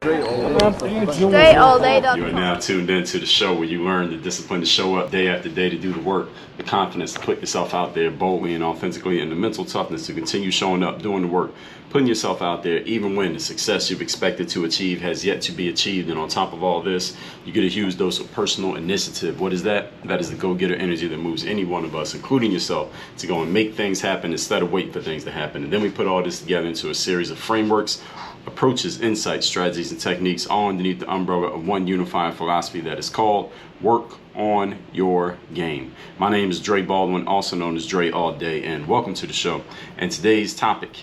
Straight all day. You are now tuned into the show where you learn the discipline to show up day after day to do the work, the confidence to put yourself out there boldly and authentically, and the mental toughness to continue showing up, doing the work, putting yourself out there even when the success you've expected to achieve has yet to be achieved. And on top of all this, you get a huge dose of personal initiative. What is that? That is the go-getter energy that moves any one of us, including yourself, to go and make things happen instead of waiting for things to happen. And then we put all this together into a series of frameworks, approaches, insights, strategies, and techniques all underneath the umbrella of one unifying philosophy that is called Work on Your Game. My name is Dre Baldwin, also known as Dre All Day, and welcome to the show. And today's topic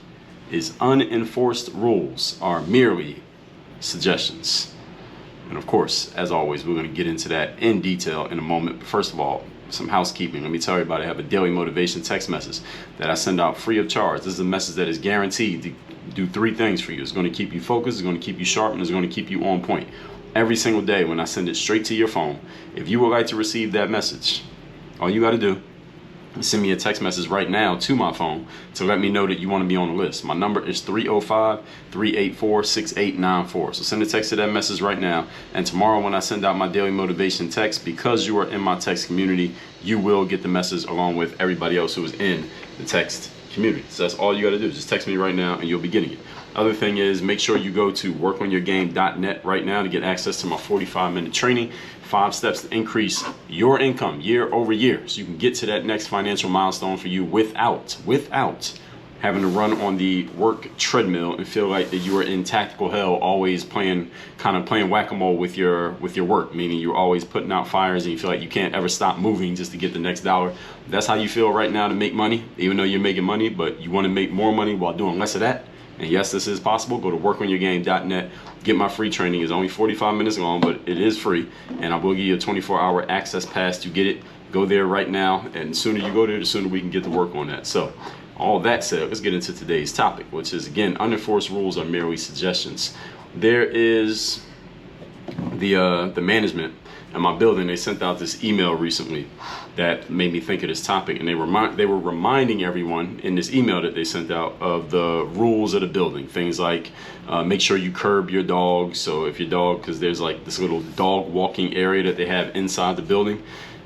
is unenforced rules are merely suggestions. And of course, as always, we're going to get into that in detail in a moment. But first of all, some housekeeping. Let me tell everybody I have a daily motivation text message that I send out free of charge. This is a message that is guaranteed to do three things for you. It's going to keep you focused, it's going to keep you sharp, and it's going to keep you on point. Every single day when I send it straight to your phone, if you would like to receive that message, all you got to do is send me a text message right now to my phone to let me know that you want to be on the list. My number is 305-384-6894. So send a text to that message right now. And tomorrow when I send out my daily motivation text, because you are in my text community, you will get the message along with everybody else who is in the text community. So that's all you got to do. Just text me right now and you'll be getting it. Other thing is, make sure you go to WorkOnYourGame.net right now to get access to my 45-minute training, 5 steps to increase your income year over year, so you can get to that next financial milestone for you without having to run on the work treadmill and feel like that you are in tactical hell, always playing whack-a-mole with your work, meaning you're always putting out fires and you feel like you can't ever stop moving just to get the next dollar. If that's how you feel right now to make money, even though you're making money, but you want to make more money while doing less of that. And yes, this is possible. Go to WorkOnYourGame.net. Get my free training. It's only 45 minutes long, but it is free. And I will give you a 24-hour access pass to get it. Go there right now. And the sooner you go there, the sooner we can get to work on that. So all that said, let's get into today's topic, which is, again, unenforced rules are merely suggestions. There is the management in my building. They sent out this email recently that made me think of this topic, and they were reminding everyone in this email that they sent out of the rules of the building. Things like make sure you curb your dog. So if your dog, because there's like this little dog walking area that they have inside the building,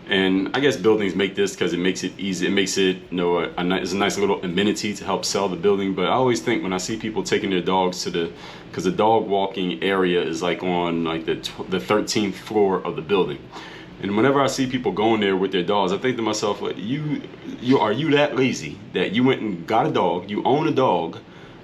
and I guess buildings make this because it makes it easy. It makes it, it's a nice little amenity to help sell the building. But I always think when I see people taking their dogs because the dog walking area is like on like the 13th floor of the building. And whenever I see people going there with their dogs, I think to myself, like, are you that lazy that you went and got a dog, you own a dog,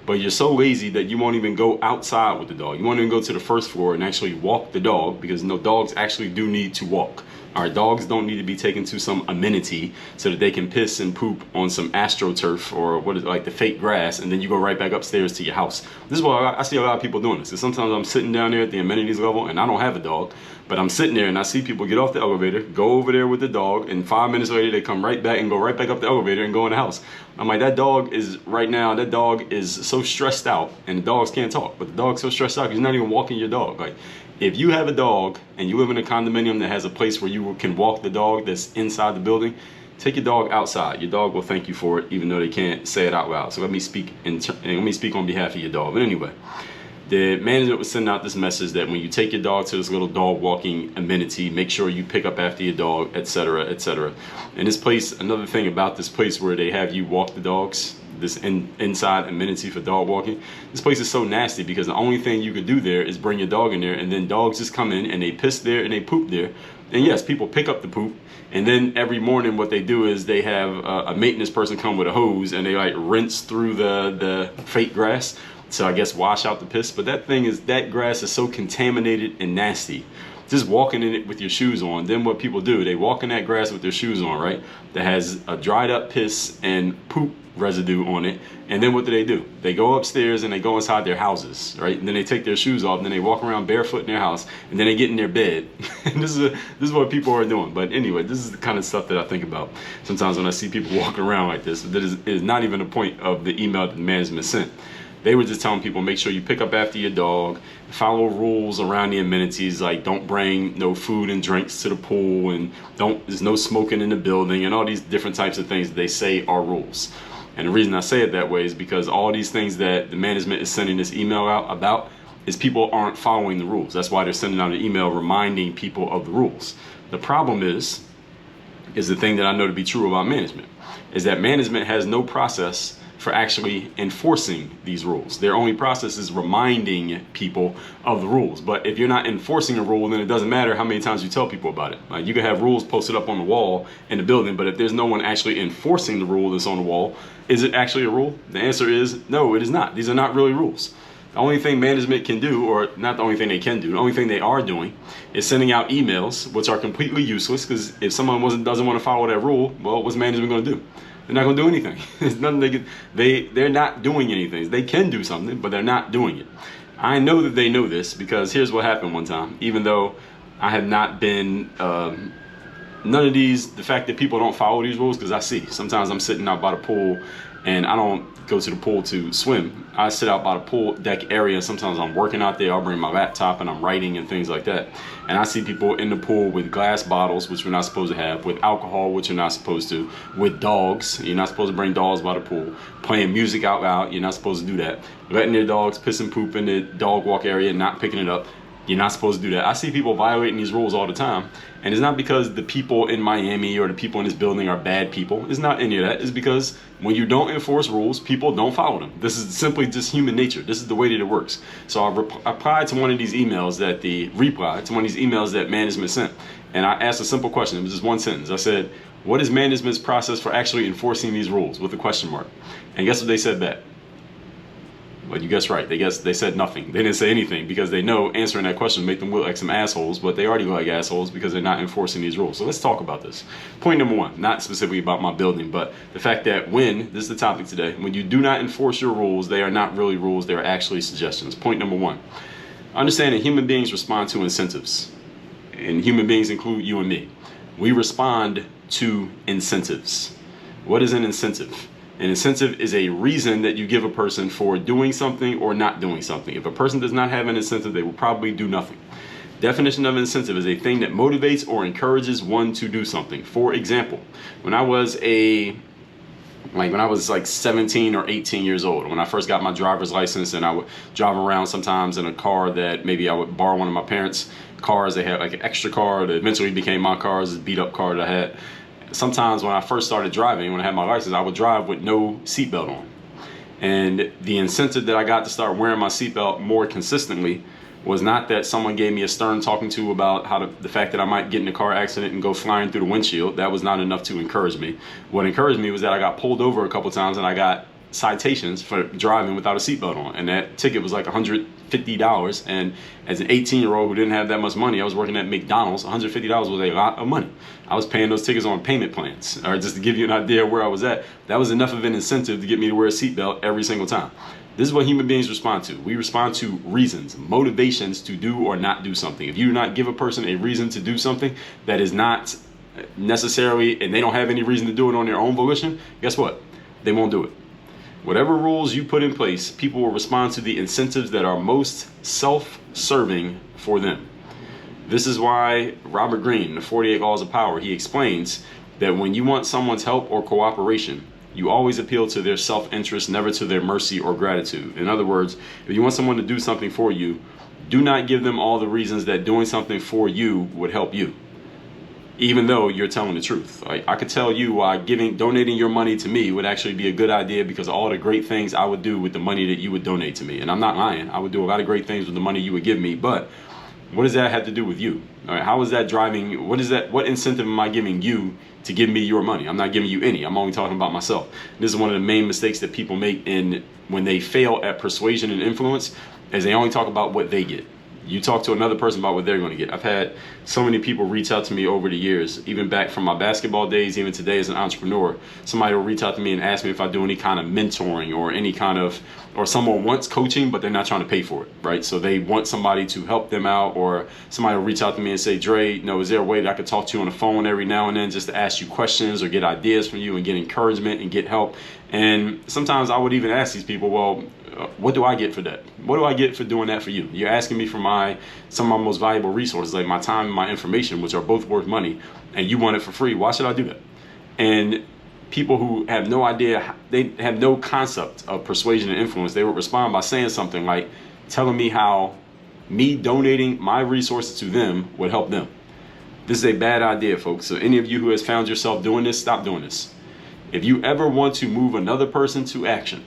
but you're so lazy that you won't even go outside with the dog. You won't even go to the first floor and actually walk the dog, because no, dogs actually do need to walk. Our dogs don't need to be taken to some amenity so that they can piss and poop on some astroturf or like the fake grass, and then you go right back upstairs to your house. This is why I see a lot of people doing this. Because sometimes I'm sitting down there at the amenities level and I don't have a dog, but I'm sitting there and I see people get off the elevator, go over there with the dog, and 5 minutes later they come right back and go right back up the elevator and go in the house. I'm like, that dog is so stressed out, and the dogs can't talk, but the dog's so stressed out because you're not even walking your dog. Like, if you have a dog and you live in a condominium that has a place where you can walk the dog that's inside the building, take your dog outside. Your dog will thank you for it, even though they can't say it out loud. So let me speak on behalf of your dog. But anyway, the management was sending out this message that when you take your dog to this little dog walking amenity, make sure you pick up after your dog, etc., etc. And this place, another thing about this place where they have you walk the dogs, this inside amenity for dog walking, this place is so nasty because the only thing you could do there is bring your dog in there, and then dogs just come in and they piss there and they poop there. And yes, people pick up the poop, and then every morning what they do is they have a maintenance person come with a hose and they like rinse through the fake grass, so I guess wash out the piss. But that grass is so contaminated and nasty, just walking in it with your shoes on. Then what people do, they walk in that grass with their shoes on, right, that has a dried up piss and poop residue on it. And then what do? They go upstairs and they go inside their houses, right? And then they take their shoes off and then they walk around barefoot in their house, and then they get in their bed. And this is what people are doing. But anyway, this is the kind of stuff that I think about sometimes when I see people walking around like this. That is not even the point of the email that the management sent. They were just telling people, make sure you pick up after your dog, follow rules around the amenities, like don't bring no food and drinks to the pool, and there's no smoking in the building, and all these different types of things that they say are rules. And the reason I say it that way is because all these things that the management is sending this email out about is people aren't following the rules. That's why they're sending out an email reminding people of the rules. The problem is the thing that I know to be true about management, is that management has no process for actually enforcing these rules. Their only process is reminding people of the rules. But if you're not enforcing a rule, then it doesn't matter how many times you tell people about it. Like, you can have rules posted up on the wall in the building, but if there's no one actually enforcing the rule that's on the wall, is it actually a rule? The answer is no, it is not. These are not really rules. The only thing management can do, or not the only thing they can do, the only thing they are doing is sending out emails, which are completely useless, because if someone doesn't want to follow that rule, well, what's management going to do? They're not going to do anything. There's nothing they can, they're not doing anything. They can do something, but they're not doing it. I know that they know this, because here's what happened one time. Even though I have not been, none of these, the fact that people don't follow these rules, because I see, sometimes I'm sitting out by the pool and I don't go to the pool to swim. I sit out by the pool deck area. Sometimes I'm working out there. I'll bring my laptop and I'm writing and things like that. And I see people in the pool with glass bottles, which we're not supposed to have, with alcohol, which you're not supposed to, with dogs. You're not supposed to bring dogs by the pool, playing music out loud. You're not supposed to do that. Letting their dogs piss and poop in the dog walk area and not picking it up. You're not supposed to do that. I see people violating these rules all the time. And it's not because the people in Miami or the people in this building are bad people. It's not any of that. It's because when you don't enforce rules, people don't follow them. This is simply just human nature. This is the way that it works. So I replied to one of these emails that management sent. And I asked a simple question. It was just one sentence. I said, what is management's process for actually enforcing these rules, with a question mark? And guess what they said back? Well, you guessed right. They said nothing. They didn't say anything, because they know answering that question make them look like some assholes, but they already look like assholes because they're not enforcing these rules. So let's talk about this. Point number one, not specifically about my building, but the fact that this is the topic today, when you do not enforce your rules, they are not really rules, they are actually suggestions. Point number one, understand that human beings respond to incentives, and human beings include you and me. We respond to incentives. What is an incentive? An incentive is a reason that you give a person for doing something or not doing something. If a person does not have an incentive, they will probably do nothing. Definition of an incentive is a thing that motivates or encourages one to do something. For example, when I was like 17 or 18 years old, when I first got my driver's license, and I would drive around sometimes in a car that maybe I would borrow one of my parents' cars. They had like an extra car that eventually became my car, this beat up car that I had. Sometimes when I first started driving, when I had my license, I would drive with no seatbelt on. And the incentive that I got to start wearing my seatbelt more consistently was not that someone gave me a stern talking to about the fact that I might get in a car accident and go flying through the windshield. That was not enough to encourage me. What encouraged me was that I got pulled over a couple times and I got citations for driving without a seatbelt on, and that ticket was like $150. And as an 18-year-old who didn't have that much money, I was working at McDonald's. $150 was a lot of money. I was paying those tickets on payment plans. Or just to give you an idea of where I was at, that was enough of an incentive to get me to wear a seatbelt every single time. This is what human beings respond to. We respond to reasons, motivations to do or not do something. If you do not give a person a reason to do something that is not necessarily, and they don't have any reason to do it on their own volition, guess what? They won't do it. Whatever rules you put in place, people will respond to the incentives that are most self-serving for them. This is why Robert Greene, the 48 Laws of Power, he explains that when you want someone's help or cooperation, you always appeal to their self-interest, never to their mercy or gratitude. In other words, if you want someone to do something for you, do not give them all the reasons that doing something for you would help you, even though you're telling the truth. Like, I could tell you why donating your money to me would actually be a good idea, because of all the great things I would do with the money that you would donate to me. And I'm not lying. I would do a lot of great things with the money you would give me. But what does that have to do with you? All right, how is that driving? What incentive am I giving you to give me your money? I'm not giving you any. I'm only talking about myself. This is one of the main mistakes that people make when they fail at persuasion and influence, is they only talk about what they get. You talk to another person about what they're going to get. I've had so many people reach out to me over the years, even back from my basketball days, even today as an entrepreneur. Somebody will reach out to me and ask me if I do any kind of mentoring or someone wants coaching, but they're not trying to pay for it, right? So they want somebody to help them out, or somebody will reach out to me and say, Dre, is there a way that I could talk to you on the phone every now and then just to ask you questions or get ideas from you and get encouragement and get help? And sometimes I would even ask these people, well, what do I get for that? What do I get for doing that for you? You're asking me for some of my most valuable resources, like my time and my information, which are both worth money, and you want it for free. Why should I do that? And people who have no idea, they have no concept of persuasion and influence, they would respond by saying something like, telling me how me donating my resources to them would help them. This is a bad idea, folks. So any of you who has found yourself doing this, stop doing this. If you ever want to move another person to action,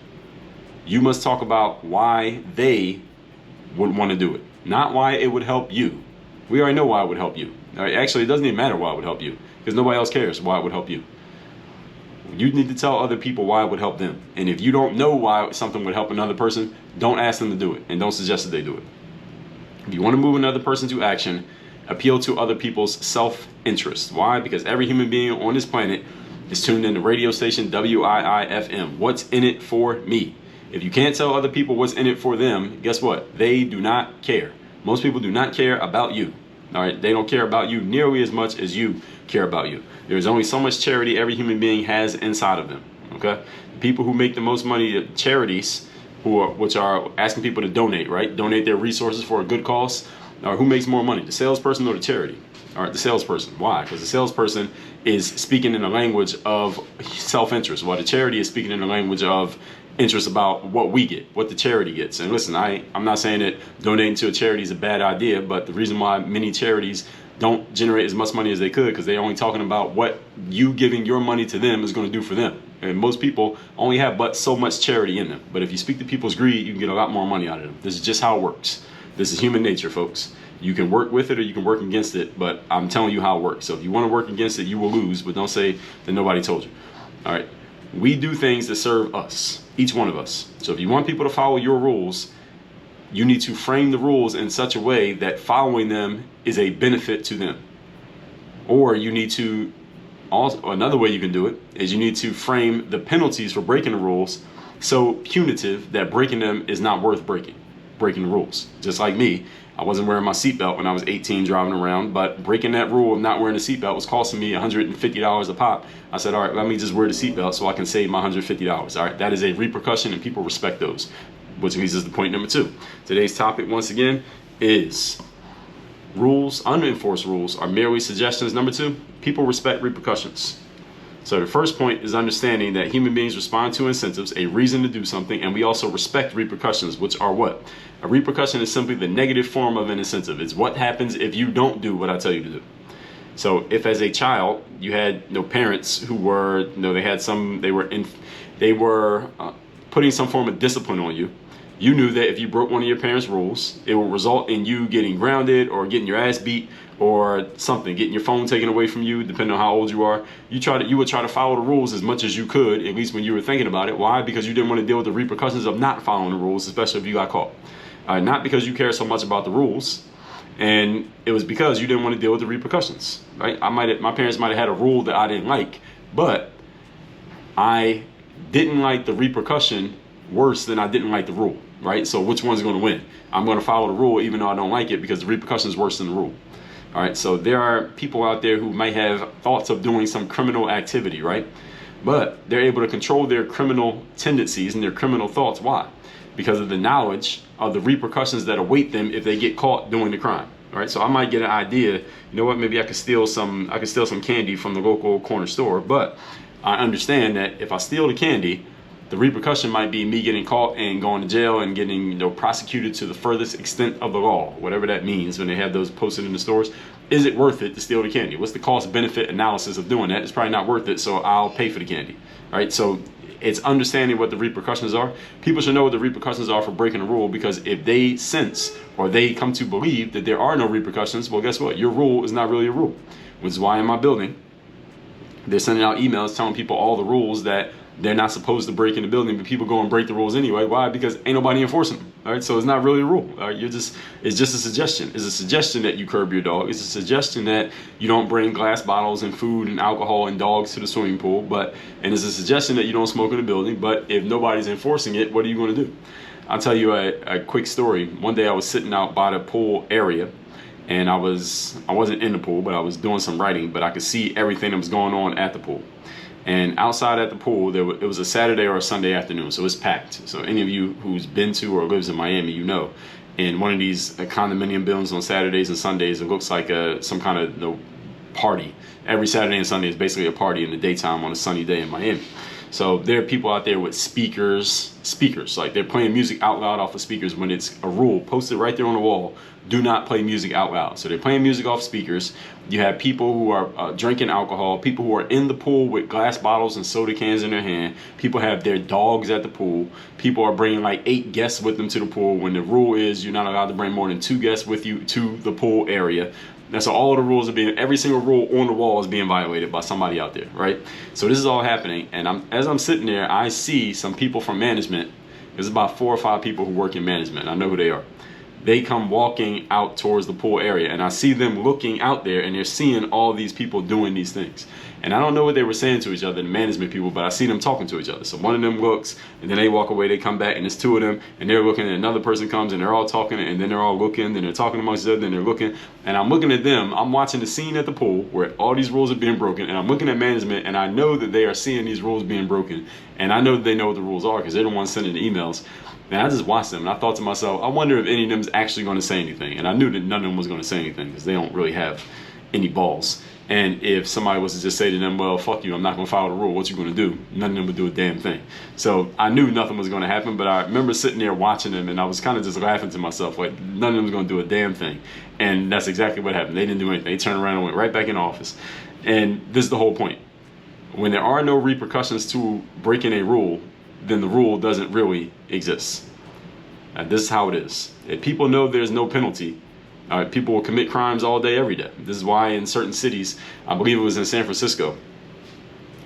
you must talk about why they would want to do it, not why it would help you. We already know why it would help you. All right, actually, it doesn't even matter why it would help you, because nobody else cares why it would help you. You need to tell other people why it would help them. And if you don't know why something would help another person, don't ask them to do it, and don't suggest that they do it. If you want to move another person to action, appeal to other people's self-interest. Why? Because every human being on this planet is tuned in the radio station WIIFM. What's in it for me? If you can't tell other people what's in it for them, guess what? They do not care. Most people do not care about you. All right, they don't care about you nearly as much as you care about you. There's only so much charity every human being has inside of them. Okay, people who make the most money, charities, which are asking people to donate, right? Donate their resources for a good cause. Or who makes more money, the salesperson or the charity? All right, the salesperson. Why? Because the salesperson is speaking in the language of self-interest, while the charity is speaking in the language of interest about what we get, what the charity gets. And listen, I'm not saying that donating to a charity is a bad idea, but the reason why many charities don't generate as much money as they could, because they're only talking about what you giving your money to them is going to do for them. And most people only have but so much charity in them. But if you speak to people's greed, you can get a lot more money out of them. This is just how it works. This is human nature, folks. You can work with it or you can work against it, but I'm telling you how it works. So if you want to work against it, you will lose, but don't say that nobody told you. All right. We do things that serve us, each one of us. So if you want people to follow your rules, you need to frame the rules in such a way that following them is a benefit to them. Or you need to, also, another way you can do it is you need to frame the penalties for breaking the rules so punitive that breaking them is not worth breaking the rules. Just like me, I wasn't wearing my seatbelt when I was 18 driving around, but breaking that rule of not wearing a seatbelt was costing me $150 a pop. I said, all right, let me just wear the seatbelt so I can save my $150. All right, that is a repercussion and people respect those, which leads us to point number 2. Today's topic, once again, is rules, unenforced rules are merely suggestions. Number 2, people respect repercussions. So the first point is understanding that human beings respond to incentives, a reason to do something, and we also respect repercussions, which are what? A repercussion is simply the negative form of an incentive. It's what happens if you don't do what I tell you to do. So if as a child you had parents who were, they were putting some form of discipline on you, you knew that if you broke one of your parents' rules, it would result in you getting grounded or getting your ass beat or something, getting your phone taken away from you, depending on how old you are. You would try to follow the rules as much as you could, at least when you were thinking about it. Why? Because you didn't want to deal with the repercussions of not following the rules, especially if you got caught. Not because you care so much about the rules, and it was because you didn't want to deal with the repercussions, right? My parents might have had a rule that I didn't like, but I didn't like the repercussion worse than I didn't like the rule, right? So which one's going to win? I'm going to follow the rule even though I don't like it because the repercussion is worse than the rule. All right, so there are people out there who might have thoughts of doing some criminal activity, right? But they're able to control their criminal tendencies and their criminal thoughts. Why? Because of the knowledge of the repercussions that await them if they get caught doing the crime. All right, so I might get an idea, you know what, maybe I could steal some candy from the local corner store, but I understand that if I steal the candy, the repercussion might be me getting caught and going to jail and getting prosecuted to the furthest extent of the law, whatever that means when they have those posted in the stores. Is it worth it to steal the candy? What's the cost benefit analysis of doing that? It's probably not worth it, so I'll pay for the candy. All right, so it's understanding what the repercussions are. People should know what the repercussions are for breaking a rule, because if they sense or they come to believe that there are no repercussions, well, guess what? Your rule is not really a rule, which is why in my building, they're sending out emails telling people all the rules that they're not supposed to break in the building, but people go and break the rules anyway. Why? Because ain't nobody enforcing them. All right, so it's not really a rule. All right, it's just a suggestion. It's a suggestion that you curb your dog. It's a suggestion that you don't bring glass bottles and food and alcohol and dogs to the swimming pool. And it's a suggestion that you don't smoke in the building. But if nobody's enforcing it, what are you going to do? I'll tell you a quick story. One day I was sitting out by the pool area, and I wasn't in the pool, but I was doing some writing, but I could see everything that was going on at the pool. And outside at the pool, it was a Saturday or a Sunday afternoon, so it's packed. So any of you who's been to or lives in Miami, you know, in one of these condominium buildings on Saturdays and Sundays, it looks like some kind of party. Every Saturday and Sunday is basically a party in the daytime on a sunny day in Miami. So there are people out there with speakers, like they're playing music out loud off of speakers when it's a rule posted right there on the wall. Do not play music out loud. So they're playing music off speakers. You have people who are drinking alcohol, people who are in the pool with glass bottles and soda cans in their hand. People have their dogs at the pool. People are bringing like 8 guests with them to the pool when the rule is you're not allowed to bring more than 2 guests with you to the pool area. That's all of the rules are being, every single rule on the wall is being violated by somebody out there, right? So this is all happening, and as I'm sitting there, I see some people from management. There's about 4 or 5 people who work in management. I know who they are. They come walking out towards the pool area, and I see them looking out there, and they're seeing all these people doing these things. And I don't know what they were saying to each other, the management people, but I see them talking to each other. So one of them looks, and then they walk away, they come back, and there's 2 of them, and they're looking, and another person comes, and they're all talking, and then they're all looking, then they're talking amongst each other, and they're looking, and I'm looking at them. I'm watching the scene at the pool where all these rules are being broken, and I'm looking at management, and I know that they are seeing these rules being broken, and I know that they know what the rules are because they're the ones sending the emails. And I just watched them, and I thought to myself, I wonder if any of them is actually going to say anything. And I knew that none of them was going to say anything because they don't really have any balls. And if somebody was to just say to them, well, fuck you, I'm not going to follow the rule, what you going to do? None of them would do a damn thing. So I knew nothing was going to happen, but I remember sitting there watching them, and I was kind of just laughing to myself, like none of them was going to do a damn thing. And that's exactly what happened. They didn't do anything. They turned around and went right back in the office. And this is the whole point. When there are no repercussions to breaking a rule, then the rule doesn't really exist. And this is how it is. If people know there's no penalty, people will commit crimes all day, every day. This is why in certain cities, I believe it was in San Francisco,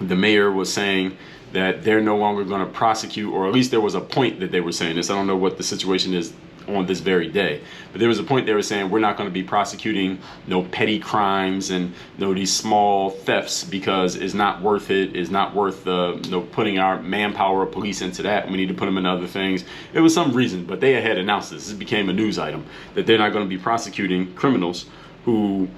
the mayor was saying that they're no longer going to prosecute, or at least there was a point that they were saying this. I don't know what the situation is on this very day, but there was a point they were saying we're not going to be prosecuting no petty crimes and no these small thefts because it's not worth it. It's not worth putting our manpower or police into that. We need to put them in other things. It was some reason, but they had announced this. This became a news item that they're not going to be prosecuting criminals who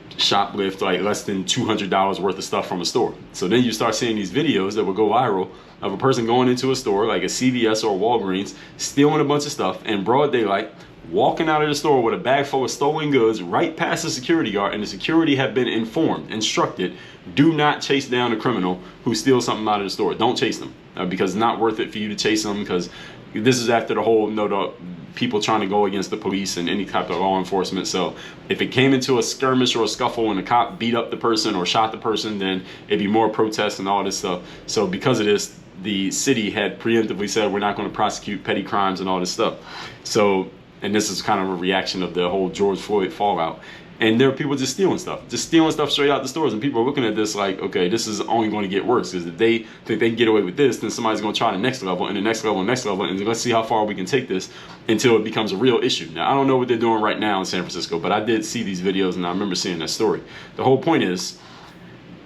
shoplift like less than $200 worth of stuff from a store. So then you start seeing these videos that will go viral of a person going into a store like a CVS or a Walgreens, stealing a bunch of stuff in broad daylight, walking out of the store with a bag full of stolen goods right past the security guard, and the security have been instructed, do not chase down a criminal who steals something out of the store. Don't chase them because it's not worth it for you to chase them, because this is after the whole the people trying to go against the police and any type of law enforcement. So if it came into a skirmish or a scuffle and the cop beat up the person or shot the person, then it'd be more protests and all this stuff. So because of this, the city had preemptively said we're not going to prosecute petty crimes and all this stuff. So, and this is kind of a reaction of the whole George Floyd fallout. And there are people just stealing stuff straight out the stores, and people are looking at this like, okay, this is only going to get worse, because if they think they can get away with this, then somebody's going to try the next level and the next level and next level, and let's see how far we can take this until it becomes a real issue. Now, I don't know what they're doing right now in San Francisco, but I did see these videos and I remember seeing that story. The whole point is,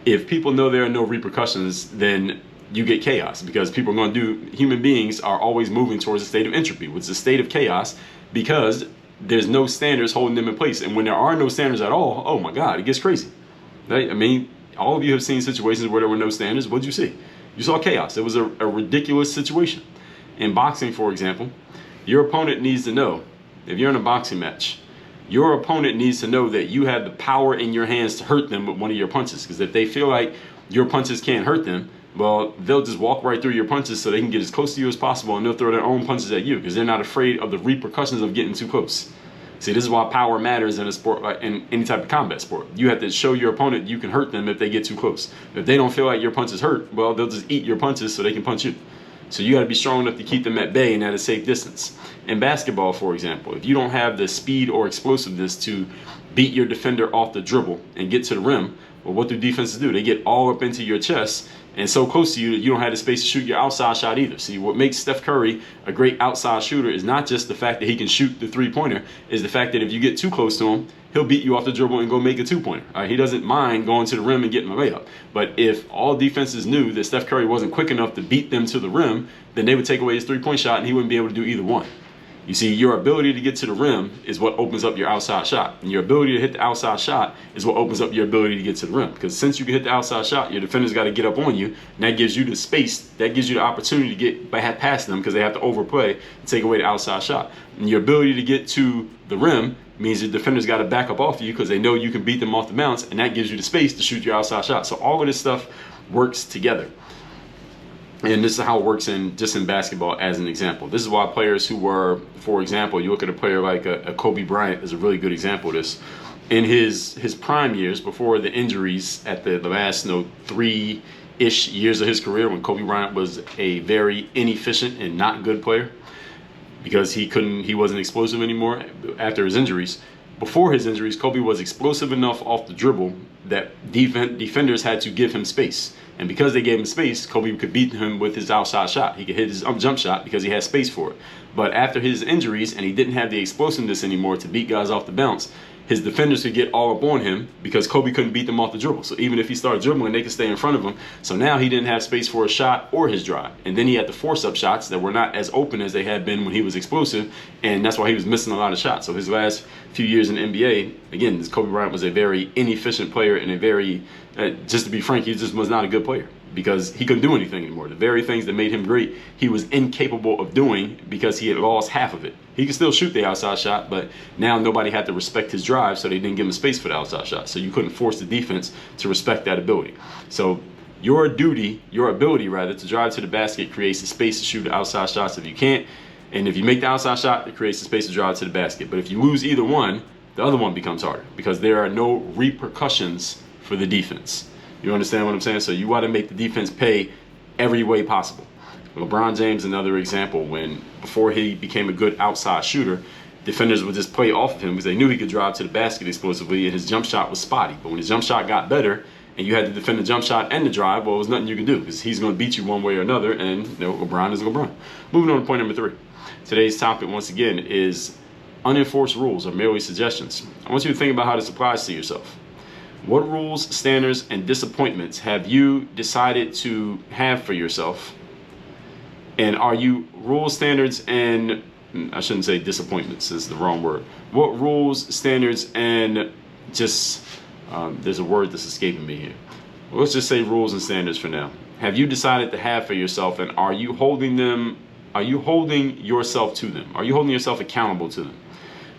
if people know there are no repercussions, then you get chaos, because people are going to do, human beings are always moving towards a state of entropy, which is a state of chaos, because there's no standards holding them in place. And when there are no standards at all, oh my God, it gets crazy. Right? I mean, all of you have seen situations where there were no standards. What'd you see? You saw chaos. It was a ridiculous situation. In boxing, for example, your opponent needs to know, if you're in a boxing match, your opponent needs to know that you have the power in your hands to hurt them with one of your punches. Because if they feel like your punches can't hurt them, well, they'll just walk right through your punches so they can get as close to you as possible, and they'll throw their own punches at you because they're not afraid of the repercussions of getting too close. See, this is why power matters in a sport, like in any type of combat sport. You have to show your opponent you can hurt them if they get too close. If they don't feel like your punches hurt, well, they'll just eat your punches so they can punch you. So you got to be strong enough to keep them at bay and at a safe distance. In basketball, for example, if you don't have the speed or explosiveness to beat your defender off the dribble and get to the rim, well, what do defenses do? They get all up into your chest and so close to you that you don't have the space to shoot your outside shot either. See, what makes Steph Curry a great outside shooter is not just the fact that he can shoot the three-pointer, is the fact that if you get too close to him, he'll beat you off the dribble and go make a two-pointer. He doesn't mind going to the rim and getting a layup. But if all defenses knew that Steph Curry wasn't quick enough to beat them to the rim, then they would take away his three-point shot and he wouldn't be able to do either one. You see, your ability to get to the rim is what opens up your outside shot. And your ability to hit the outside shot is what opens up your ability to get to the rim. Because since you can hit the outside shot, your defender's got to get up on you. And that gives you the space, that gives you the opportunity to get past them, because they have to overplay and take away the outside shot. And your ability to get to the rim means the defender's got to back up off you because they know you can beat them off the bounce. And that gives you the space to shoot your outside shot. So all of this stuff works together. And this is how it works in basketball as an example. This is why players who were, for example, you look at a player like a Kobe Bryant is a really good example of this. In his prime years, before the injuries at the last 3-ish years of his career, when Kobe Bryant was a very inefficient and not good player, because he wasn't explosive anymore after his injuries. Before his injuries, Kobe was explosive enough off the dribble that defenders had to give him space. And because they gave him space, Kobe could beat him with his outside shot. He could hit his jump shot because he had space for it. But after his injuries, and he didn't have the explosiveness anymore to beat guys off the bounce, his defenders could get all up on him because Kobe couldn't beat them off the dribble. So even if he started dribbling, they could stay in front of him. So now he didn't have space for a shot or his drive. And then he had to force up shots that were not as open as they had been when he was explosive. And that's why he was missing a lot of shots. So his last few years in the NBA, again, Kobe Bryant was a very inefficient player and a very, just to be frank, he just was not a good player, because he couldn't do anything anymore. The very things that made him great, he was incapable of doing because he had lost half of it. He could still shoot the outside shot, but now nobody had to respect his drive, so they didn't give him space for the outside shot. So you couldn't force the defense to respect that ability. So your ability to drive to the basket creates the space to shoot the outside shots if you can't. And if you make the outside shot, it creates the space to drive to the basket. But if you lose either one, the other one becomes harder because there are no repercussions for the defense. You understand what I'm saying? So you want to make the defense pay every way possible. LeBron James, another example, before he became a good outside shooter, defenders would just play off of him because they knew he could drive to the basket explosively, and his jump shot was spotty. But when his jump shot got better and you had to defend the jump shot and the drive, well, there was nothing you could do because he's going to beat you one way or another, and LeBron is LeBron. Moving on to point number 3. Today's topic, once again, is unenforced rules are merely suggestions. I want you to think about how this applies to yourself. What rules, standards, and disappointments have you decided to have for yourself? And are you rules, standards, and I shouldn't say disappointments, is the wrong word. What rules, standards, and just, there's a word that's escaping me here. Well, let's just say rules and standards for now. Have you decided to have for yourself, and are you holding yourself to them? Are you holding yourself accountable to them?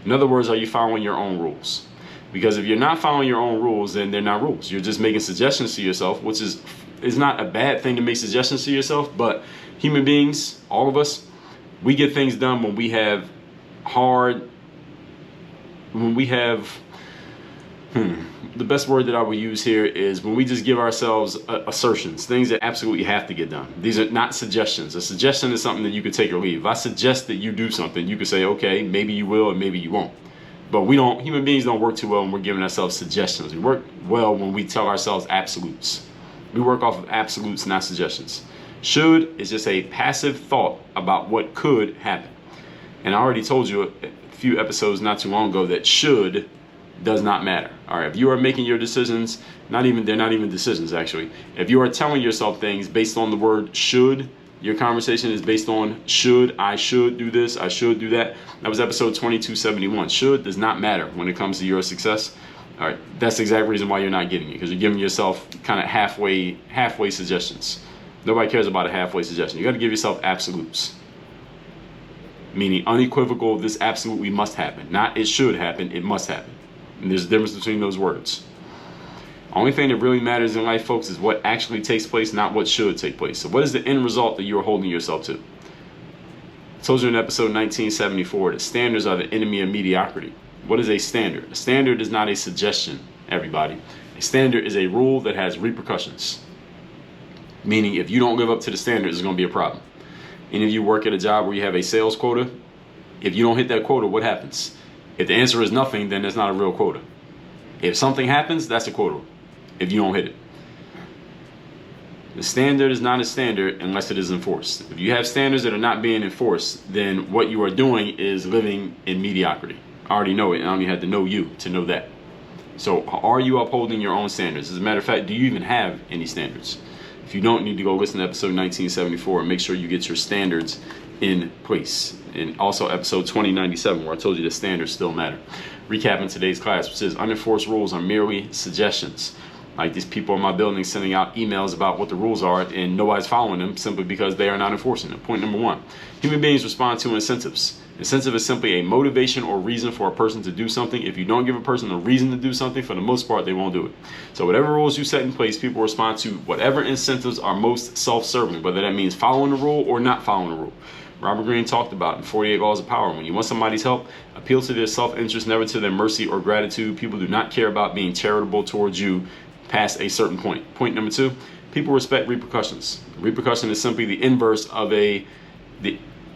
In other words, are you following your own rules? Because if you're not following your own rules, then they're not rules. You're just making suggestions to yourself, which is not a bad thing to make suggestions to yourself, but human beings, all of us, we get things done when we have the best word that I would use here is when we just give ourselves assertions, things that absolutely have to get done. These are not suggestions. A suggestion is something that you could take or leave. If I suggest that you do something, you could say, okay, maybe you will and maybe you won't. But human beings don't work too well when we're giving ourselves suggestions. We work well when we tell ourselves absolutes. We work off of absolutes, not suggestions. Should is just a passive thought about what could happen. And I already told you a few episodes not too long ago that should does not matter. All right, if you are making your decisions, they're not even decisions actually. If you are telling yourself things based on the word should, your conversation is based on I should do this, I should do that. That was episode 2271. Should does not matter when it comes to your success. All right, that's the exact reason why you're not getting it, because you're giving yourself kind of halfway suggestions. Nobody cares about a halfway suggestion. You got to give yourself absolutes, meaning unequivocal. This absolutely must happen. Not it should happen. It must happen. And there's a difference between those words. Only thing that really matters in life, folks, is what actually takes place, not what should take place. So what is the end result that you're holding yourself to? I told you in episode 1974 that standards are the enemy of mediocrity. What is a standard? A standard is not a suggestion, everybody. A standard is a rule that has repercussions. Meaning if you don't live up to the standards, it's going to be a problem. And if you work at a job where you have a sales quota, if you don't hit that quota, what happens? If the answer is nothing, then that's not a real quota. If something happens, that's a quota if you don't hit it. The standard is not a standard unless it is enforced. If you have standards that are not being enforced, then what you are doing is living in mediocrity. I already know it, and I only had to know you to know that. So are you upholding your own standards? As a matter of fact, do you even have any standards? If you don't, you need to go listen to episode 1974 and make sure you get your standards in place. And also episode 2097, where I told you the standards still matter. Recapping today's class, which says unenforced rules are merely suggestions. Like these people in my building sending out emails about what the rules are and nobody's following them simply because they are not enforcing them. Point number one, human beings respond to incentives. Incentive is simply a motivation or reason for a person to do something. If you don't give a person a reason to do something, for the most part, they won't do it. So whatever rules you set in place, people respond to whatever incentives are most self-serving, whether that means following the rule or not following the rule. Robert Greene talked about in 48 Laws of Power, when you want somebody's help, appeal to their self-interest, never to their mercy or gratitude. People do not care about being charitable towards you past a certain point. Point number two, people respect repercussions. Repercussion is simply the inverse of a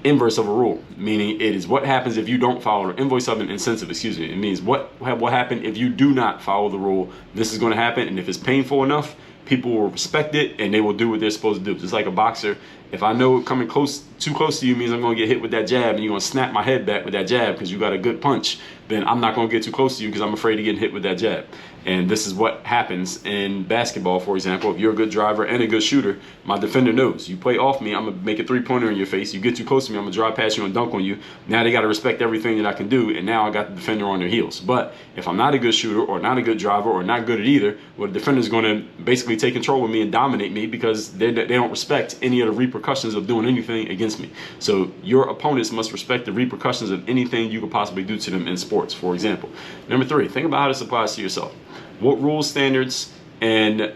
rule, meaning it is what happens if you don't follow the inverse of an incentive, excuse me. It means what will happen if you do not follow the rule. This is going to happen, and if it's painful enough, people will respect it and they will do what they're supposed to do. Just like a boxer, if I know coming too close to you means I'm going to get hit with that jab and you're going to snap my head back with that jab because you got a good punch, then I'm not going to get too close to you because I'm afraid of getting hit with that jab. And this is what happens in basketball, for example. If you're a good driver and a good shooter, my defender knows. You play off me, I'm going to make a three-pointer in your face. You get too close to me, I'm going to drive past you and dunk on you. Now they got to respect everything that I can do, and now I got the defender on their heels. But if I'm not a good shooter or not a good driver or not good at either, well, the defender's going to basically take control of me and dominate me because they don't respect any of the repercussions of doing anything against me. So your opponents must respect the repercussions of anything you could possibly do to them in sports, for example. Number three, think about how this applies to yourself. What rules, standards, and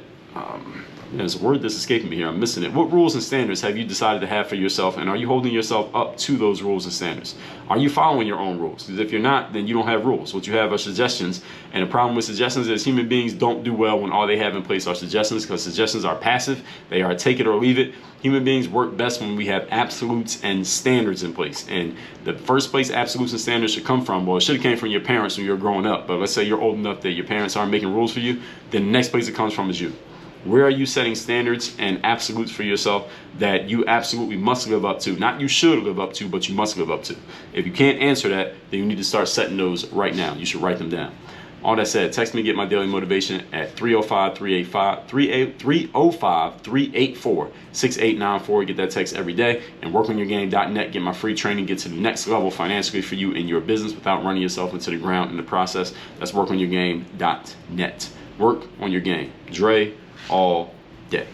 there's a word that's escaping me here, I'm missing it. What rules and standards have you decided to have for yourself, and are you holding yourself up to those rules and standards? Are you following your own rules? Because if you're not, then you don't have rules. What you have are suggestions, and the problem with suggestions is human beings don't do well when all they have in place are suggestions, because suggestions are passive. They are take it or leave it. Human beings work best when we have absolutes and standards in place. And the first place absolutes and standards should come from, well, it should have came from your parents when you were growing up. But let's say you're old enough that your parents aren't making rules for you, then the next place it comes from is you. Where are you setting standards and absolutes for yourself that you absolutely must live up to? Not you should live up to, but you must live up to. If you can't answer that, then you need to start setting those right now. You should write them down. All that said, text me, get my daily motivation at 305-384-6894. Get that text every day. And WorkOnYourGame.net. Get my free training. Get to the next level financially for you in your business without running yourself into the ground in the process. That's WorkOnYourGame.net. Work on your game. Dre all day.